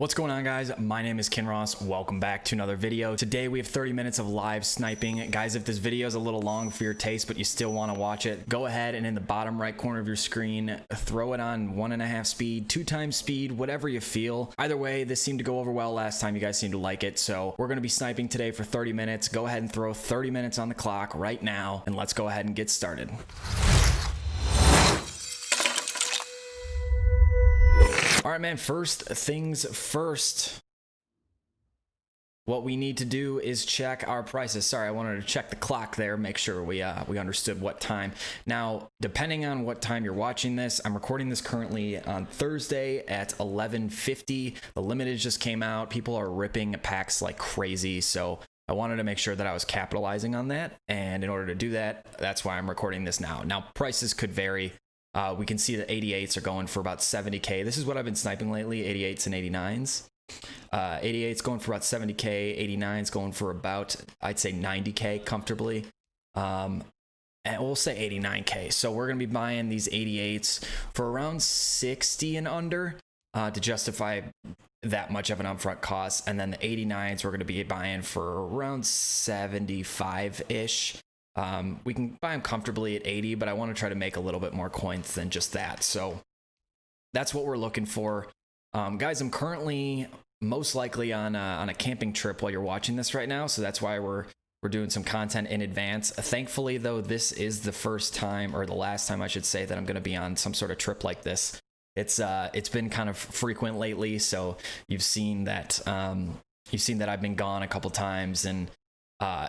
What's going on, guys? My name is Kinross. Welcome back to another video. Today we have 30 minutes of live sniping. Guys, if this video is a little long for your taste but you still want to watch it, go ahead and in the bottom right corner of your screen throw it on 1.5 speed, 2 times speed, whatever you feel. Either way, this seemed to go over well last time. You guys seem to like it, so we're going to be sniping today for 30 minutes. Go ahead and throw 30 minutes on the clock right now, and let's go ahead and get started. All right, man, first things first. What we need to do is check our prices. Sorry, I wanted to check the clock there, make sure we understood what time. Now, depending on what time you're watching this, I'm recording this currently on Thursday at 11:50. The limited just came out. People are ripping packs like crazy, so I wanted to make sure that I was capitalizing on that. And in order to do that, that's why I'm recording this now. Now, prices could vary. We can see that 88s are going for about 70K. This is what I've been sniping lately, 88s and 89s. 88s going for about 70K, 89s going for about, I'd say 90K comfortably. And we'll say 89K. So we're going to be buying these 88s for around 60 and under to justify that much of an upfront cost. And then the 89s we're going to be buying for around 75-ish. We can buy them comfortably at 80, but I want to try to make a little bit more coins than just that. So that's what we're looking for. Guys, I'm currently most likely on a camping trip while you're watching this right now. So that's why we're doing some content in advance. Thankfully, though, this is the first time, or the last time I should say, that I'm going to be on some sort of trip like this. It's been kind of frequent lately. So you've seen that I've been gone a couple times, and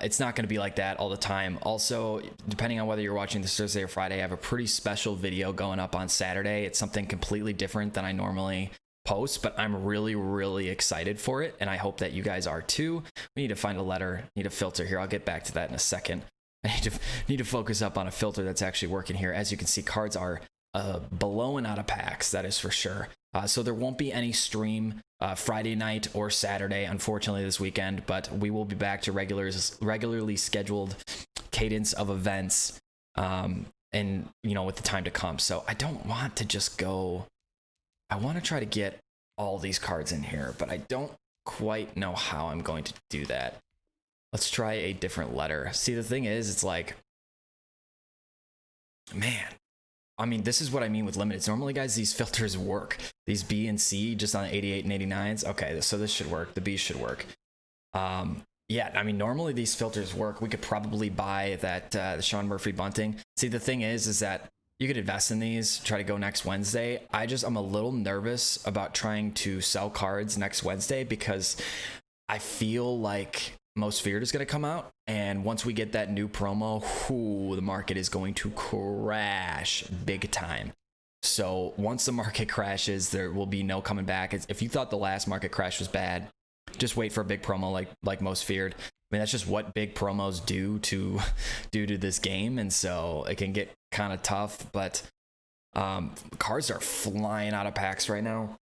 it's not going to be like that all the time. Also, depending on whether you're watching this Thursday or Friday, I have a pretty special video going up on Saturday. It's something completely different than I normally post, but I'm really, really excited for it, and I hope that you guys are too. We need to find a letter, need a filter here. I'll get back to that in a second. I need to focus up on a filter that's actually working here. As you can see, cards are blowing out of packs, that is for sure. So there won't be any stream Friday night or Saturday, unfortunately, this weekend, but we will be back to regularly scheduled cadence of events, and with the time to come. So I don't want to just go. I want to try to get all these cards in here, but I don't quite know how I'm going to do that. Let's try a different letter. See, the thing is, it's like, man, I mean, this is what I mean with limiteds. Normally, guys, these filters work. These B and C just on 88 and 89s. Okay, so this should work. The B should work. Yeah, I mean, normally these filters work. We could probably buy that the Sean Murphy bunting. See, the thing is that you could invest in these, try to go next Wednesday. I'm a little nervous about trying to sell cards next Wednesday because I feel like Most Feared is going to come out, and once we get that new promo, the market is going to crash big time. So once the market crashes, there will be no coming back. If you thought the last market crash was bad, just wait for a big promo like Most Feared. I mean, that's just what big promos do to this game, and so it can get kind of tough. But cards are flying out of packs right now.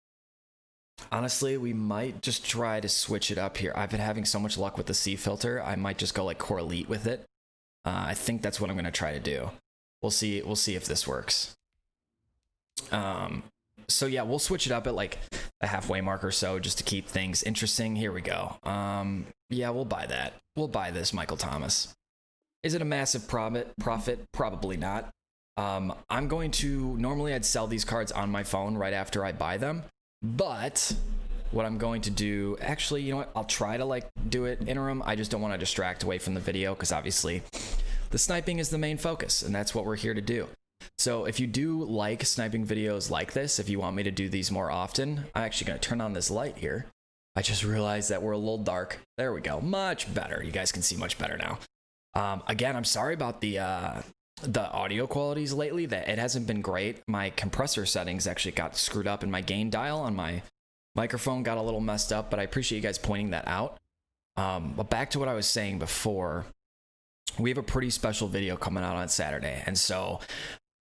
Honestly, we might just try to switch it up here. I've been having so much luck with the C filter. I might just go like Core Elite with it. I think that's what I'm going to try to do. We'll see if this works. So yeah, we'll switch it up at like a halfway mark or so just to keep things interesting. Here we go. Yeah, we'll buy that. We'll buy this Michael Thomas. Is it a massive profit? Probably not. I'm going to, normally I'd sell these cards on my phone right after I buy them. But what I'm going to do, actually, you know what? I'll try to like do it interim. I just don't want to distract away from the video because obviously the sniping is the main focus, and that's what we're here to do. So if you do like sniping videos like this, if you want me to do these more often, I'm actually going to turn on this light here. I just realized that we're a little dark. There we go. Much better. You guys can see much better now. Again, I'm sorry about the audio qualities lately. That it hasn't been great. My compressor settings actually got screwed up, and my gain dial on my microphone got a little messed up, but I appreciate you guys pointing that out. But back to what I was saying before, we have a pretty special video coming out on Saturday, and so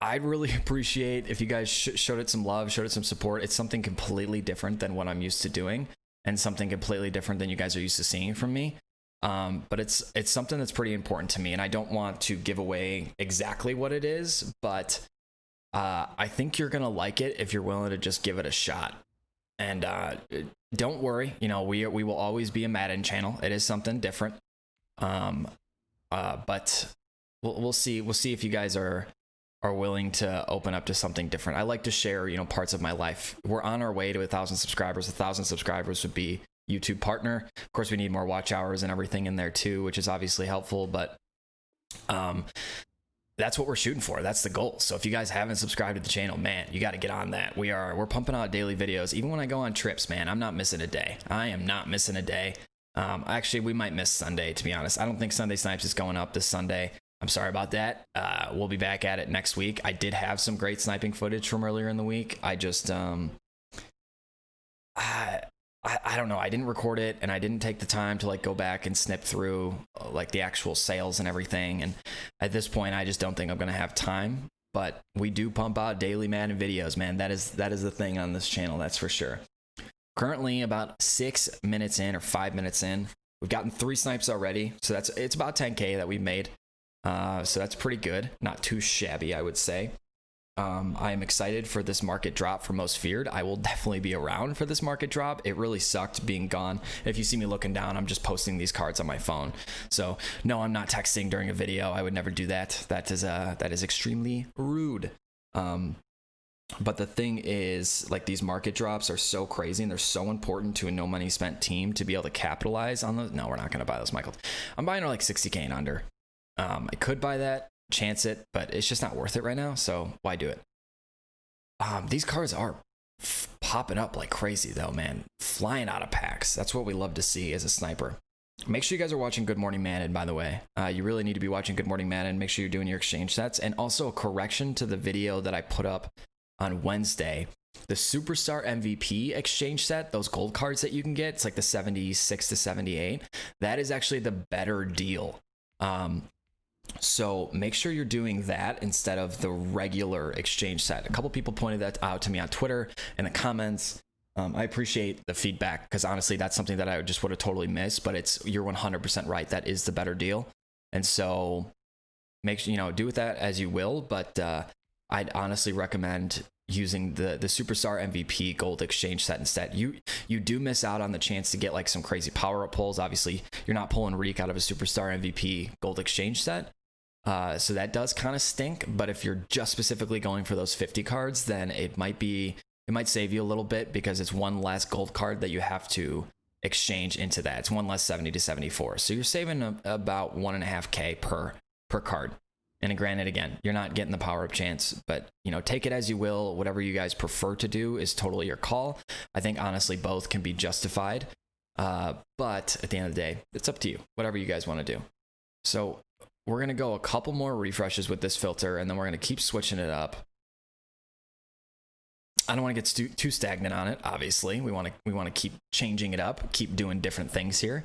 I'd really appreciate if you guys showed it some love, showed it some support. It's something completely different than what I'm used to doing, and something completely different than you guys are used to seeing from me. But it's something that's pretty important to me, and I don't want to give away exactly what it is, but I think you're gonna like it if you're willing to just give it a shot. And don't worry, you know, we will always be a Madden channel. It is something different. But we'll see if you guys are willing to open up to something different. I like to share, you know, parts of my life. We're on our way to 1,000 subscribers. 1,000 subscribers would be YouTube partner. Of course, we need more watch hours and everything in there too, which is obviously helpful, but that's what we're shooting for. That's the goal. So if you guys haven't subscribed to the channel, man, you got to get on that. We're pumping out daily videos. Even when I go on trips, man, I'm not missing a day. I am not missing a day. Actually, we might miss Sunday, to be honest. I don't think Sunday Snipes is going up this Sunday. I'm sorry about that. We'll be back at it next week. I did have some great sniping footage from earlier in the week. I just, I don't know. I didn't record it, and I didn't take the time to like go back and snip through like the actual sales and everything. And at this point, I just don't think I'm going to have time. But we do pump out daily Madden videos, man. That is the thing on this channel. That's for sure. Currently about 6 minutes in or 5 minutes in, we've gotten 3 snipes already. So it's about 10K that we've made. So that's pretty good. Not too shabby, I would say. I am excited for this market drop for Most Feared. I will definitely be around for this market drop. It really sucked being gone. If you see me looking down, I'm just posting these cards on my phone. So no, I'm not texting during a video. I would never do that. That is extremely rude. But the thing is, like, these market drops are so crazy and they're so important to a no money spent team to be able to capitalize on those. No, we're not going to buy those, Michael. I'm buying like 60K and under. I could buy that, chance it, but it's just not worth it right now. So why do it? These cards are popping up like crazy though, man. Flying out of packs. That's what we love to see as a sniper. Make sure you guys are watching Good Morning Madden, by the way. You really need to be watching Good Morning Madden. Make sure you're doing your exchange sets. And also a correction to the video that I put up on Wednesday. The Superstar MVP exchange set, those gold cards that you can get, it's like the 76 to 78. That is actually the better deal. So make sure you're doing that instead of the regular exchange set. A couple people pointed that out to me on Twitter in the comments. I appreciate the feedback because honestly, that's something that I just would have totally missed, but you're 100% right. That is the better deal. And so make sure, do with that as you will, but I'd honestly recommend using the Superstar MVP gold exchange set instead. You do miss out on the chance to get like some crazy power up pulls. Obviously, you're not pulling Reek out of a Superstar MVP gold exchange set. So that does kind of stink, but if you're just specifically going for those 50 cards, then it might save you a little bit because it's one less gold card that you have to exchange into that. It's one less 70 to 74. So you're saving about 1.5K per card. And granted, again, you're not getting the power up chance, but take it as you will. Whatever you guys prefer to do is totally your call. I think honestly, both can be justified. But at the end of the day, it's up to you, whatever you guys want to do. So we're going to go a couple more refreshes with this filter, and then we're going to keep switching it up. I don't want to get too stagnant on it. Obviously, we want to keep changing it up, keep doing different things here.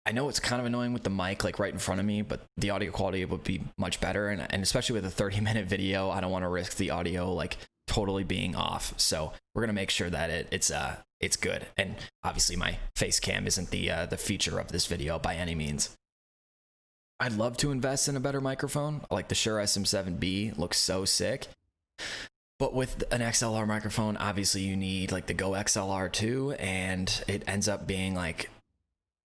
I know it's kind of annoying with the mic like right in front of me, but the audio quality would be much better. And especially with a 30-minute video, I don't want to risk the audio like totally being off. So we're going to make sure that it's good. And obviously my face cam isn't the feature of this video by any means. I'd love to invest in a better microphone. Like the Shure SM7B looks so sick. But with an XLR microphone, obviously you need like the Go XLR too, and it ends up being like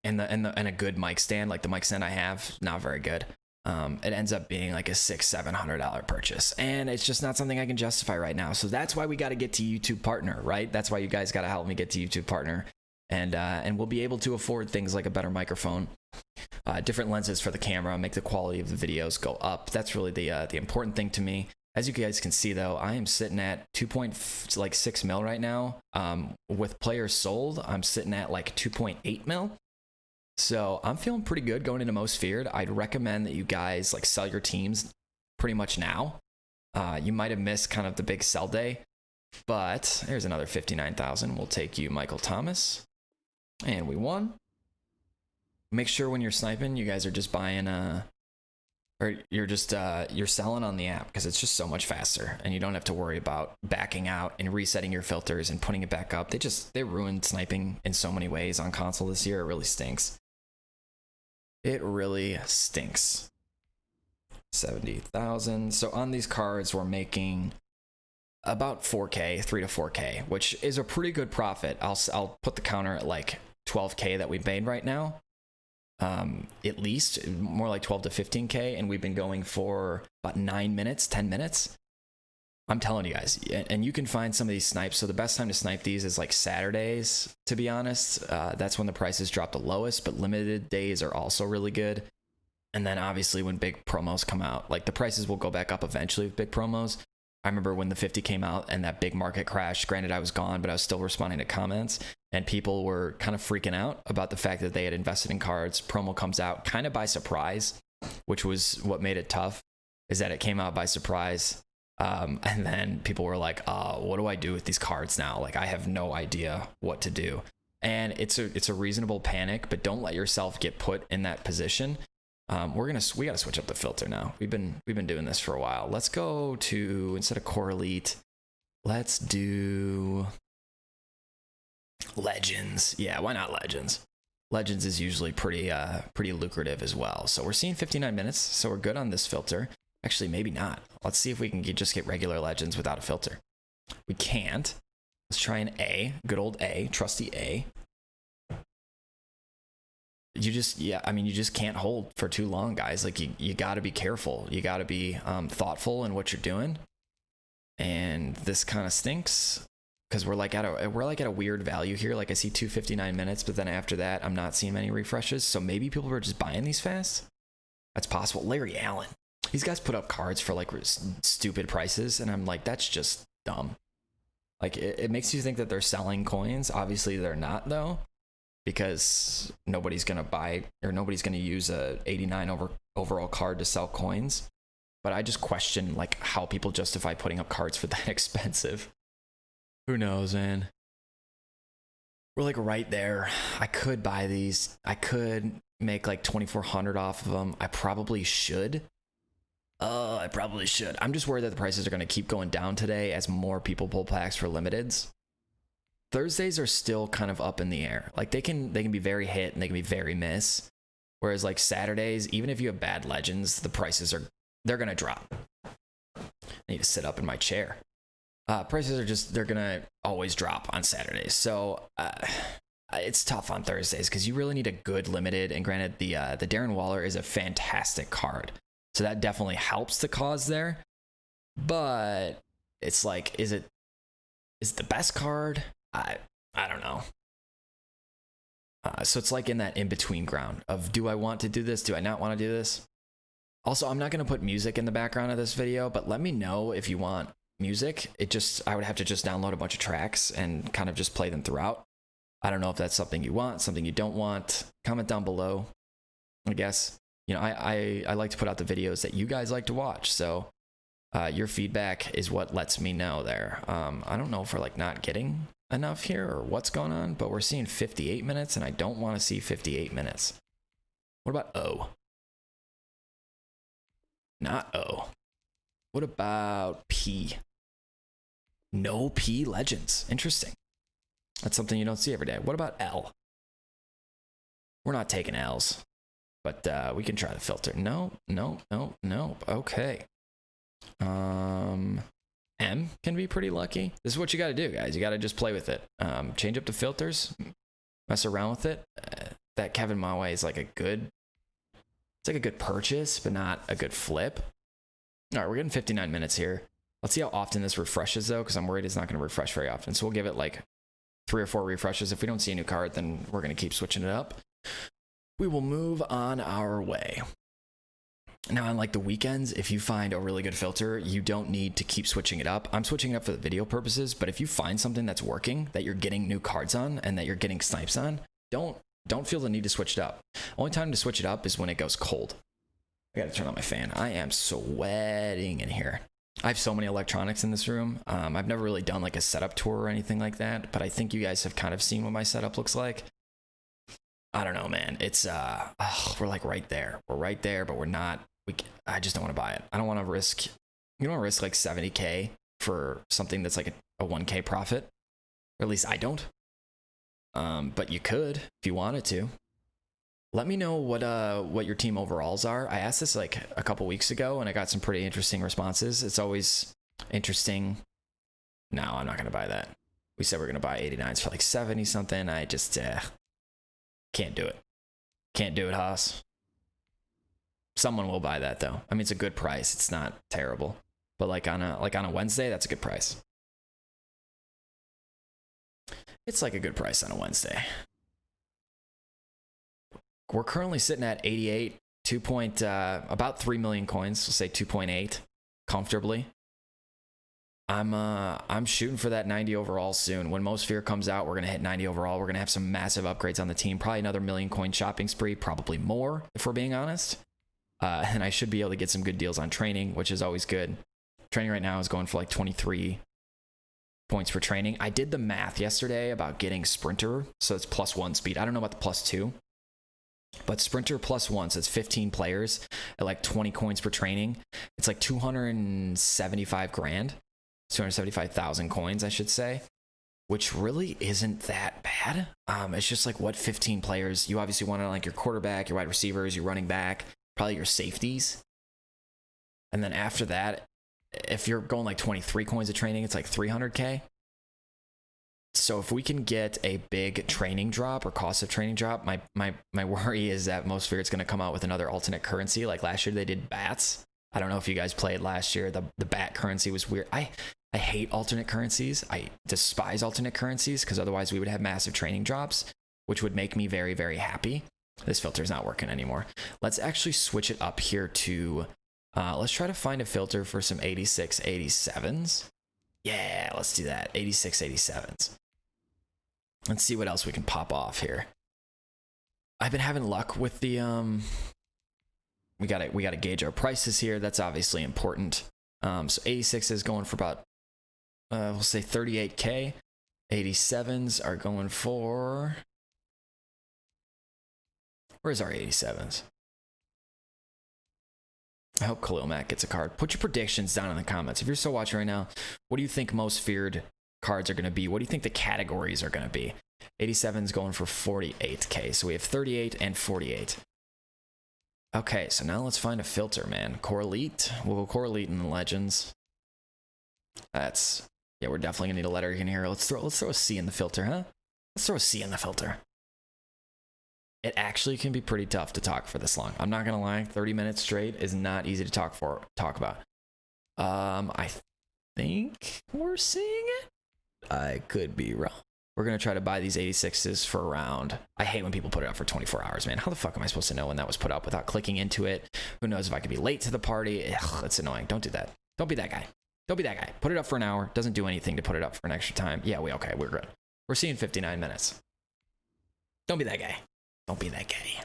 in a good mic stand, like the mic stand I have, not very good. It ends up being like a $600-700 purchase, and it's just not something I can justify right now. So that's why we got to get to YouTube Partner, right? That's why you guys got to help me get to YouTube Partner, and we'll be able to afford things like a better microphone, different lenses for the camera, make the quality of the videos go up. That's really the important thing to me. As you guys can see, though, I am sitting at 2.6 mil right now. With players sold, I'm sitting at like 2.8 mil. So I'm feeling pretty good going into Most Feared. I'd recommend that you guys like sell your teams pretty much now. You might have missed kind of the big sell day, but here's another 59,000. We'll take you, Michael Thomas, and we won. Make sure when you're sniping, you guys are just buying or you're selling on the app, because it's just so much faster and you don't have to worry about backing out and resetting your filters and putting it back up. They ruined sniping in so many ways on console this year. It really stinks. It really stinks. 70,000. So on these cards, we're making about 4K, 3 to 4K, which is a pretty good profit. I'll put the counter at like 12K that we've made right now. At least more like 12 to 15K, and we've been going for about 9 minutes, 10 minutes. I'm telling you guys, and you can find some of these snipes. So the best time to snipe these is like Saturdays, to be honest. That's when the prices drop the lowest, but limited days are also really good. And then obviously when big promos come out, like the prices will go back up eventually with big promos. I remember when the 50 came out and that big market crash. Granted, I was gone, but I was still responding to comments, and people were kind of freaking out about the fact that they had invested in cards. Promo comes out kind of by surprise, which was what made it tough, is that it came out by surprise. And then people were like, what do I do with these cards now? Like, I have no idea what to do. And it's a reasonable panic, but don't let yourself get put in that position. We got to switch up the filter now. We've been doing this for a while. Let's go to, instead of core elite, let's do legends. Yeah, why not legends? Legends is usually pretty lucrative as well. So we're seeing 59 minutes, so we're good on this filter. Actually, maybe not. Let's see if we can just get regular legends without a filter. We can't. Let's try an A, good old A, trusty A. You just can't hold for too long, guys. Like you got to be careful. You got to be thoughtful in what you're doing. And this kind of stinks because we're like at a weird value here. Like I see 259 minutes, but then after that, I'm not seeing many refreshes. So maybe people are just buying these fast. That's possible. Larry Allen. These guys put up cards for like stupid prices, and I'm like, that's just dumb. Like it makes you think that they're selling coins. Obviously, they're not though, because nobody's gonna buy or nobody's gonna use a 89 overall card to sell coins. But I just question like how people justify putting up cards for that expensive. Who knows, man? We're like right there. I could buy these. I could make like 2,400 off of them. I probably should. I'm just worried that the prices are going to keep going down today as more people pull packs for limiteds. Thursdays are still kind of up in the air. Like they can be very hit and they can be very miss. Whereas like Saturdays, even if you have bad legends, the prices they're going to drop. I need to sit up in my chair. Prices are they're going to always drop on Saturdays. So it's tough on Thursdays because you really need a good limited. And granted, the Darren Waller is a fantastic card. So that definitely helps the cause there. But it's like, is it the best card? I don't know. So it's like in that in-between ground of, do I want to do this? Do I not want to do this? Also, I'm not going to put music in the background of this video, but let me know if you want music. I would have to just download a bunch of tracks and kind of just play them throughout. I don't know if that's something you want, something you don't want. Comment down below, I guess. You know, I like to put out the videos that you guys like to watch. So your feedback is what lets me know there. I don't know if we're like not getting enough here or what's going on, but we're seeing 58 minutes and I don't want to see 58 minutes. What about O? Not O. What about P? No P legends. Interesting. That's something you don't see every day. What about L? We're not taking L's. But we can try the filter. No. Okay. M can be pretty lucky. This is what you got to do, guys. You got to just play with it. Change up the filters. Mess around with it. That Kevin Mawe is like a good purchase, but not a good flip. All right, we're getting 59 minutes here. Let's see how often this refreshes, though, because I'm worried it's not going to refresh very often. So we'll give it like 3 or 4 refreshes. If we don't see a new card, then we're going to keep switching it up. We will move on our way. Now, on like the weekends, if you find a really good filter, you don't need to keep switching it up. I'm switching it up for the video purposes, but if you find something that's working, that you're getting new cards on, and that you're getting snipes on, don't feel the need to switch it up. Only time to switch it up is when it goes cold. I gotta turn on my fan. I am sweating in here. I have so many electronics in this room. I've never really done like a setup tour or anything like that, but I think you guys have kind of seen what my setup looks like. I don't know, man. It's we're like right there. We're right there, but we're not. I just don't want to buy it. I don't want to risk. You don't want to risk like 70K for something that's like a 1K profit. Or at least I don't. But you could if you wanted to. Let me know what your team overalls are. I asked this like a couple weeks ago, and I got some pretty interesting responses. It's always interesting No, I'm not going to buy that. We said we're going to buy 89s for like 70 something. I just can't do it. Can't do it, Haas. Someone will buy that though. I mean, it's a good price. It's not terrible. But like on a Wednesday, that's a good price. It's like a good price on a Wednesday. We're currently sitting at 88, about 3 million coins. We'll say 2.8 comfortably. I'm shooting for that 90 overall soon. When Most Fear comes out, we're gonna hit 90 overall. We're gonna have some massive upgrades on the team. Probably another million coin shopping spree, probably more if we're being honest. And I should be able to get some good deals on training, which is always good. Training right now is going for like 23 points for training. I did the math yesterday about getting Sprinter, so it's +1 speed. I don't know about the +2, but Sprinter +1, so it's 15 players at like 20 coins per training. It's like 275 grand, 275,000 coins, I should say, which really isn't that bad. It's just like what 15 players. You obviously want to like your quarterback, your wide receivers, your running back, probably your safeties. And then after that, if you're going like 23 coins of training, it's like 300K. So if we can get a big training drop or cost of training drop, my worry is that Most Fear is going to come out with another alternate currency. Like last year they did bats. I don't know if you guys played last year. The bat currency was weird. I hate alternate currencies. I despise alternate currencies because otherwise we would have massive training drops, which would make me very, very happy. This filter is not working anymore. Let's actually switch it up here to, let's try to find a filter for some 86, 87s. Yeah, let's do that. 86, 87s. Let's see what else we can pop off here. I've been having luck with the, we gotta gauge our prices here. That's obviously important. So 86 is going for about, we'll say 38K. 87s are going for, where's our 87s? I hope Khalil Mack gets a card. Put your predictions down in the comments. If you're still watching right now, what do you think Most Feared cards are going to be? What do you think the categories are going to be? 87's going for 48K. So we have 38 and 48. Okay, so now let's find a filter, man. Core Elite. We'll go Core Elite in the Legends. That's, yeah, we're definitely going to need a letter in here. Let's throw a C in the filter, huh? Let's throw a C in the filter. It actually can be pretty tough to talk for this long. I'm not gonna lie, 30 minutes straight is not easy to talk about. I think we're seeing it. I could be wrong. We're gonna try to buy these 86s for around. I hate when people put it up for 24 hours, man. How the fuck am I supposed to know when that was put up without clicking into it? Who knows if I could be late to the party? Ugh, that's annoying. Don't do that. Don't be that guy. Don't be that guy. Put it up for an hour. Doesn't do anything to put it up for an extra time. Yeah, okay, we're good. We're seeing 59 minutes. Don't be that guy. Don't be that guy.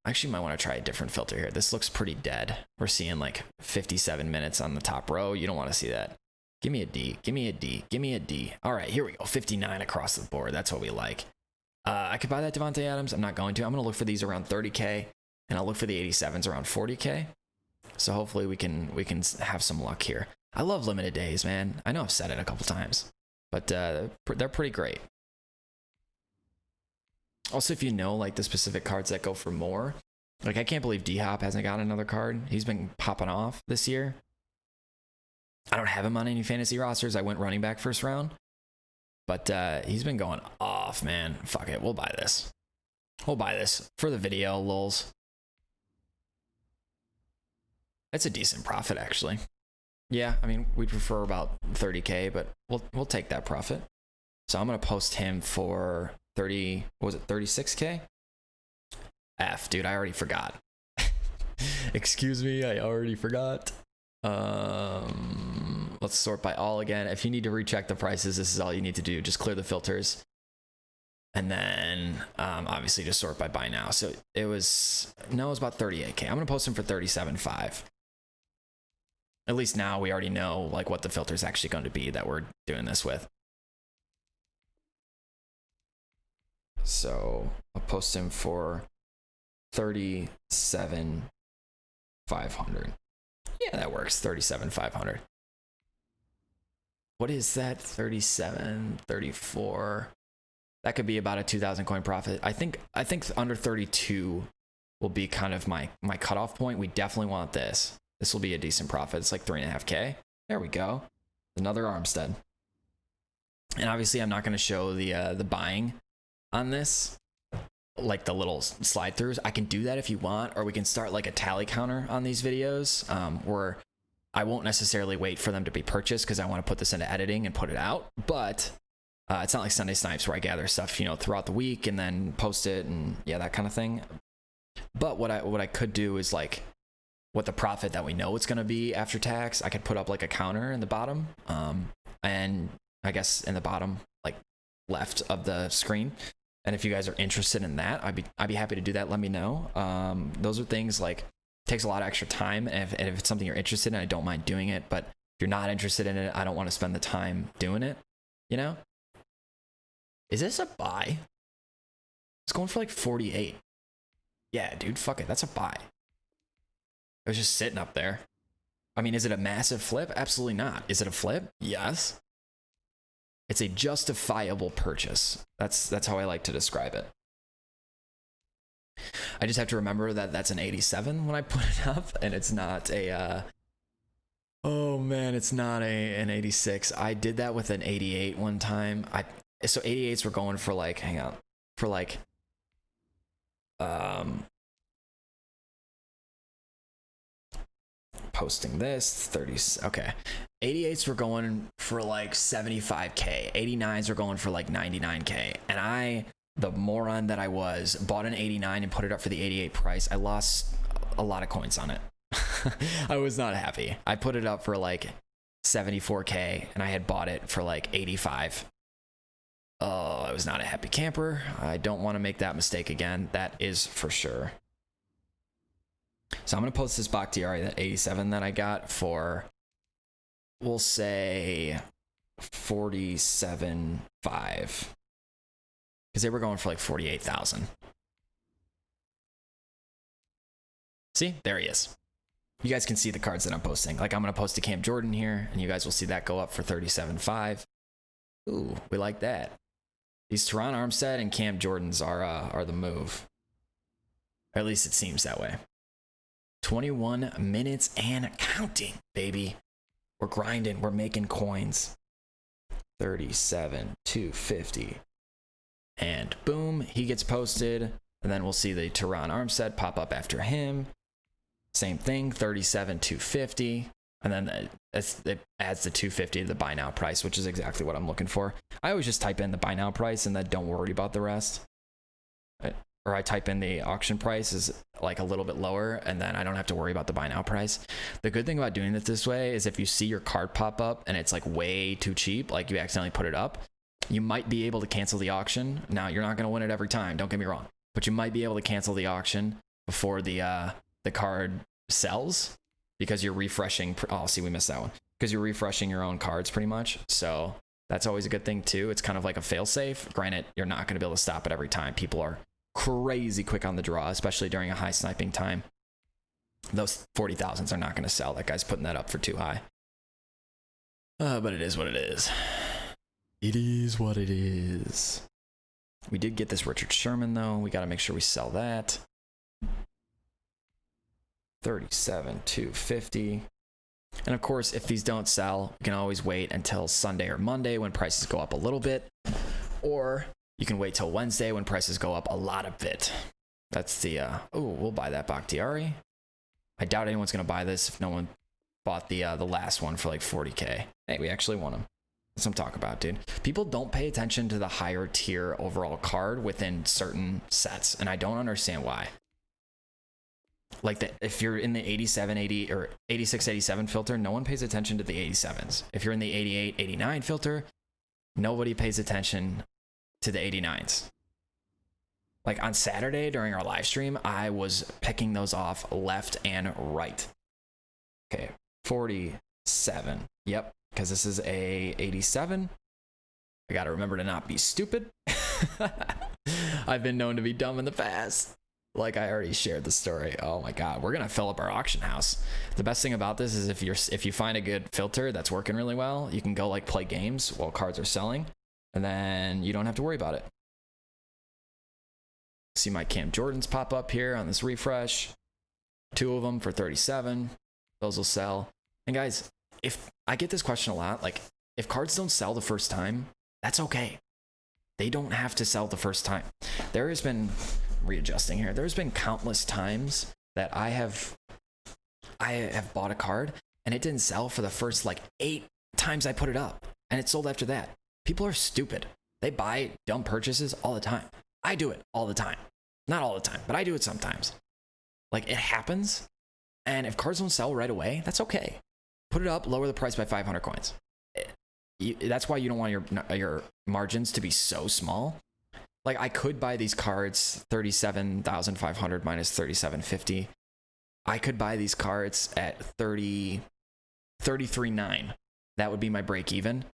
Actually might want to try a different filter here. This looks pretty dead. We're seeing like 57 minutes on the top row. You don't want to see that. Give me a D. Give me a D. Give me a D. All right, here we go. 59 across the board. That's what we like. I could buy that Devontae Adams. I'm not going to. I'm going to look for these around 30K, and I'll look for the 87s around 40K. So hopefully we can have some luck here. I love limited days, man. I know I've said it a couple times, but they're pretty great. Also, if you know like the specific cards that go for more, like I can't believe D-Hop hasn't got another card. He's been popping off this year. I don't have him on any fantasy rosters. I went running back first round, but he's been going off, man. Fuck it, we'll buy this. We'll buy this for the video, lols. It's a decent profit, actually. Yeah, I mean, we'd prefer about 30K, but we'll take that profit. So I'm gonna post him for 30, what was it, 36K? F, dude, I already forgot. Excuse me, I already forgot. Let's sort by all again. If you need to recheck the prices, this is all you need to do. Just clear the filters. And then, obviously just sort by buy now. So it was about 38K. I'm gonna post him for 37.5. At least now we already know like what the filter is actually going to be that we're doing this with. So I'll post him for 37,500. Yeah, that works. 37,500. What is that? 37, 34. That could be about a 2,000 coin profit. I think under 32 will be kind of my cutoff point. We definitely want this. This will be a decent profit. It's like 3.5K. There we go. Another Armstead. And obviously I'm not going to show the buying on this, like the little slide throughs. I can do that if you want, or we can start like a tally counter on these videos, where I won't necessarily wait for them to be purchased because I want to put this into editing and put it out. But it's not like Sunday Snipes where I gather stuff, you know, throughout the week and then post it and yeah, that kind of thing. But what I could do is like what the profit that we know it's going to be after tax. I could put up like a counter in the bottom, and I guess in the bottom like left of the screen. And if you guys are interested in that, I'd be happy to do that. Let me know. Those are things like takes a lot of extra time, and if it's something you're interested in, I don't mind doing it. But if you're not interested in it, I don't want to spend the time doing it. You know? Is this a buy? It's going for like 48. Yeah, dude, fuck it. That's a buy. It was just sitting up there. I mean, is it a massive flip? Absolutely not. Is it a flip? Yes. It's a justifiable purchase. That's how I like to describe it. I just have to remember that that's an 87 when I put it up, and it's not a oh man, it's not an 86. I did that with an 88 one time. So 88s were going for like, hang on, for like posting this 30. Okay, 88s were going for like 75k. 89s were going for like 99k, and I, the moron that I was, bought an 89 and put it up for the 88 price. I lost a lot of coins on it. I was not happy. I put it up for like 74k and I had bought it for like 85. Oh, I was not a happy camper. I don't want to make that mistake again. That is for sure. So I'm going to post this Bakhtiari, that 87 that I got, for, we'll say 47.5. Because they were going for like 48,000. See, there he is. You guys can see the cards that I'm posting. Like, I'm going to post a Cam Jordan here, and you guys will see that go up for 37.5. Ooh, we like that. These Teron Armstead and Cam Jordans are the move. Or at least it seems that way. 21 minutes and counting, baby. We're grinding. We're making coins. 37,250. And boom, he gets posted. And then we'll see the Teron Armstead pop up after him. Same thing, 37,250. And then it adds the 250 to the buy now price, which is exactly what I'm looking for. I always just type in the buy now price and then don't worry about the rest. Or I type in the auction price is like a little bit lower, and then I don't have to worry about the buy now price. The good thing about doing it this way is if you see your card pop up and it's like way too cheap, like you accidentally put it up, you might be able to cancel the auction. Now, you're not going to win it every time, don't get me wrong, but you might be able to cancel the auction before the card sells, because you're refreshing. Oh, see, we missed that one. Because you're refreshing your own cards pretty much. So that's always a good thing too. It's kind of like a fail safe. Granted, you're not going to be able to stop it every time. People are crazy quick on the draw, especially during a high sniping time. Those 40,000s are not going to sell. That guy's putting that up for too high. But it is what it is. It is what it is. We did get this Richard Sherman though. We got to make sure we sell that. 37,250. And of course, if these don't sell, you can always wait until Sunday or Monday when prices go up a little bit, or you can wait till Wednesday when prices go up a lot of bit. That's the oh, we'll buy that Bakhtiari. I doubt anyone's gonna buy this if no one bought the last one for like 40k. Hey, we actually won them. That's what I'm talking about, dude. People don't pay attention to the higher tier overall card within certain sets, and I don't understand why. Like, if you're in the 87, 80, or 86, 87 filter, no one pays attention to the 87s. If you're in the 88, 89 filter, nobody pays attention to the 89s. Like, on Saturday during our live stream, I was picking those off left and right. Okay, 47. Yep, because this is a 87. I gotta remember to not be stupid. I've been known to be dumb in the past. Like, I already shared the story. Oh my god, we're gonna fill up our auction house. The best thing about this is if you find a good filter that's working really well, you can go like play games while cards are selling, and then you don't have to worry about it. See my Cam Jordans pop up here on this refresh. 2 of them for 37. Those will sell. And guys, if I get this question a lot, like if cards don't sell the first time, that's okay. They don't have to sell the first time. There has been, readjusting here, there's been countless times that I have bought a card and it didn't sell for the first like 8 times I put it up, and it sold after that. People are stupid. They buy dumb purchases all the time. I do it all the time. Not all the time, but I do it sometimes. Like, it happens, and if cards don't sell right away, that's okay. Put it up, lower the price by 500 coins. That's why you don't want your margins to be so small. Like, I could buy these cards 37,500 minus 3750. I could buy these cards at 33.9. That would be my break even.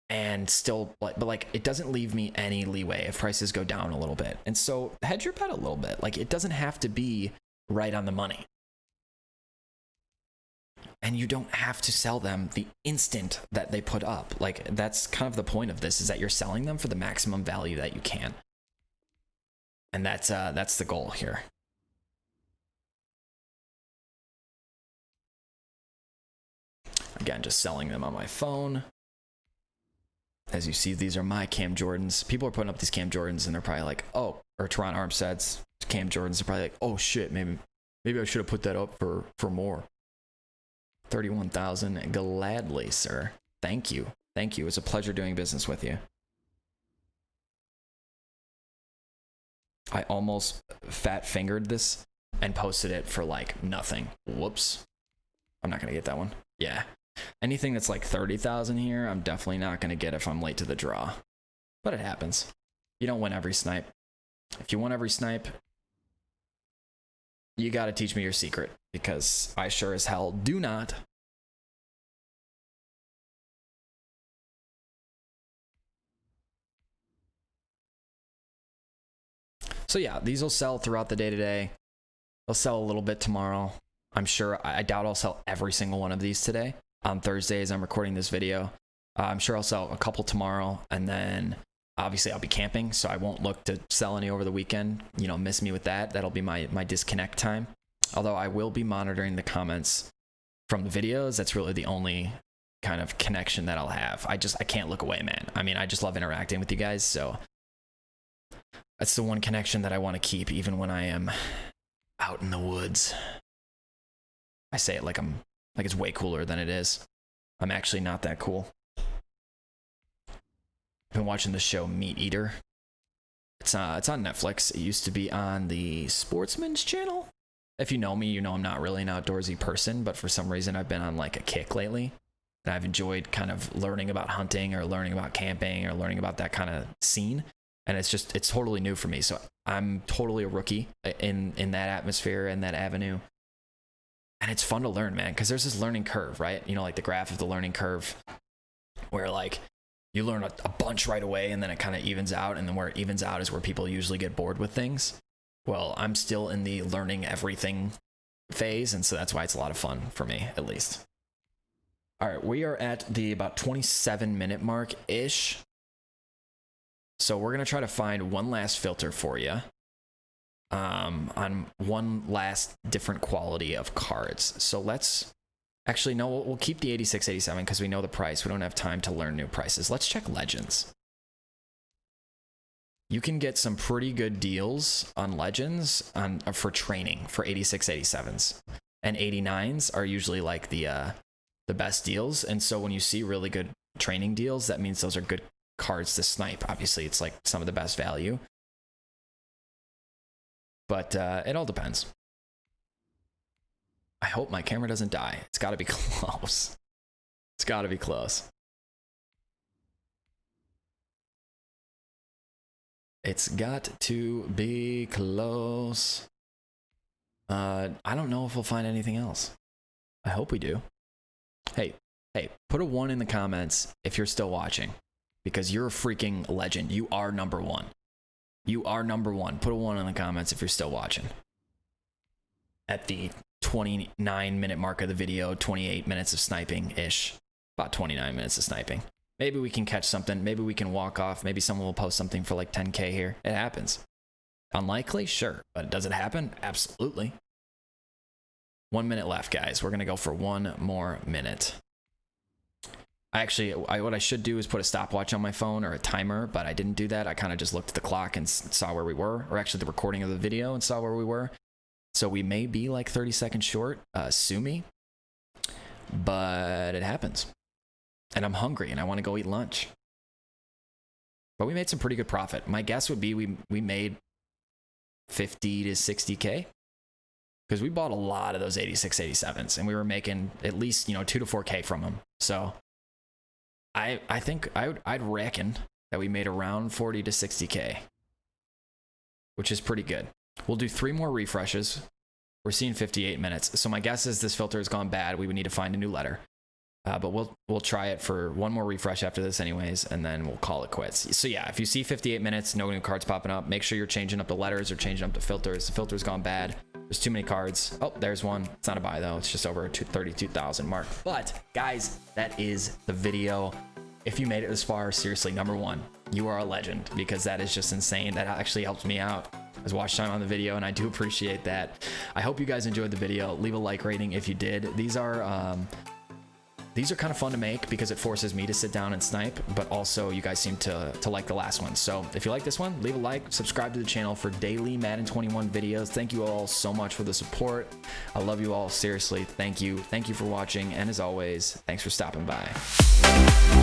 And still, but like, it doesn't leave me any leeway if prices go down a little bit. And so hedge your bet a little bit. Like, it doesn't have to be right on the money. And you don't have to sell them the instant that they put up. Like, that's kind of the point of this, is that you're selling them for the maximum value that you can. And that's the goal here. Again, just selling them on my phone. As you see, these are my Cam Jordans. People are putting up these Cam Jordans and they're probably like, oh, or Toronto Armsteads, Cam Jordans are probably like, oh shit, maybe I should have put that up for more. 31,000, gladly, sir. Thank you. Thank you. It's a pleasure doing business with you. I almost fat fingered this and posted it for like nothing. Whoops. I'm not gonna get that one. Yeah. Anything that's like 30,000 here, I'm definitely not gonna get if I'm late to the draw. But it happens. You don't win every snipe. If you want every snipe, you gotta teach me your secret, because I sure as hell do not. So yeah, these will sell throughout the day today. They'll sell a little bit tomorrow. I'm sure, I doubt I'll sell every single one of these today. On Thursdays, I'm recording this video. I'm sure I'll sell a couple tomorrow, and then obviously I'll be camping, so I won't look to sell any over the weekend. You know, miss me with that. That'll be my disconnect time. Although I will be monitoring the comments from the videos. That's really the only kind of connection that I'll have. I can't look away, man. I mean, I just love interacting with you guys, so that's the one connection that I want to keep, even when I am out in the woods. I say it like it's way cooler than it is. I'm actually not that cool. I've been watching the show Meat Eater. It's on Netflix. It used to be on the Sportsman's channel. If you know me, you know I'm not really an outdoorsy person, but for some reason I've been on like a kick lately. And I've enjoyed kind of learning about hunting or learning about camping or learning about that kind of scene. And it's totally new for me. So I'm totally a rookie in that atmosphere and that avenue. And it's fun to learn, man, because there's this learning curve, right? You know, like the graph of the learning curve, where like you learn a bunch right away and then it kind of evens out. And then where it evens out is where people usually get bored with things. Well, I'm still in the learning everything phase. And so that's why it's a lot of fun for me, at least. All right, we are at the about 27-minute mark-ish. So we're going to try to find one last filter for you. On one last different quality of cards. So let's actually, no, we'll keep the 86, 87 because we know the price. We don't have time to learn new prices. Let's check Legends. You can get some pretty good deals on Legends for training for 86, 87s. And 89s are usually like the best deals. And so when you see really good training deals, that means those are good cards to snipe. Obviously, it's like some of the best value. But it all depends. I hope my camera doesn't die. It's got to be close. It's got to be close. It's got to be close. I don't know if we'll find anything else. I hope we do. Hey, put a 1 in the comments if you're still watching, because you're a freaking legend. You are number one. You are number one. Put a 1 in the comments if you're still watching. At the 29-minute mark of the video, 28 minutes of sniping-ish. About 29 minutes of sniping. Maybe we can catch something. Maybe we can walk off. Maybe someone will post something for like 10K here. It happens. Unlikely? Sure. But does it happen? Absolutely. 1 minute left, guys. We're going to go for 1 more minute. What I should do is put a stopwatch on my phone or a timer, but I didn't do that. I kind of just looked at the clock and saw where we were, or actually the recording of the video and saw where we were. So we may be like 30 seconds short, sue me, but it happens. And I'm hungry and I want to go eat lunch. But we made some pretty good profit. My guess would be we made 50 to 60K. Because we bought a lot of those 86, 87s, and we were making at least, 2 to 4K from them. So I think I'd reckon that we made around 40 to 60K, which is pretty good. We'll do 3 more refreshes. We're seeing 58 minutes. So my guess is this filter has gone bad. We would need to find a new letter. But we'll try it for 1 more refresh after this anyways, and then we'll call it quits. So yeah, if you see 58 minutes, no new cards popping up, make sure you're changing up the letters or changing up the filters. The filter's gone bad. There's too many cards. Oh, there's one. It's not a buy though. It's just over a 32,000 mark. But guys, that is the video. If you made it this far, seriously, number 1, you are a legend, because that is just insane. That actually helped me out as watch time on the video, and I do appreciate that. I hope you guys enjoyed the video. Leave a like rating if you did. These are kind of fun to make because it forces me to sit down and snipe, but also you guys seem to like the last one. So if you like this one, leave a like, subscribe to the channel for daily Madden 21 videos. Thank you all so much for the support. I love you all, seriously. Thank you for watching, and as always, thanks for stopping by.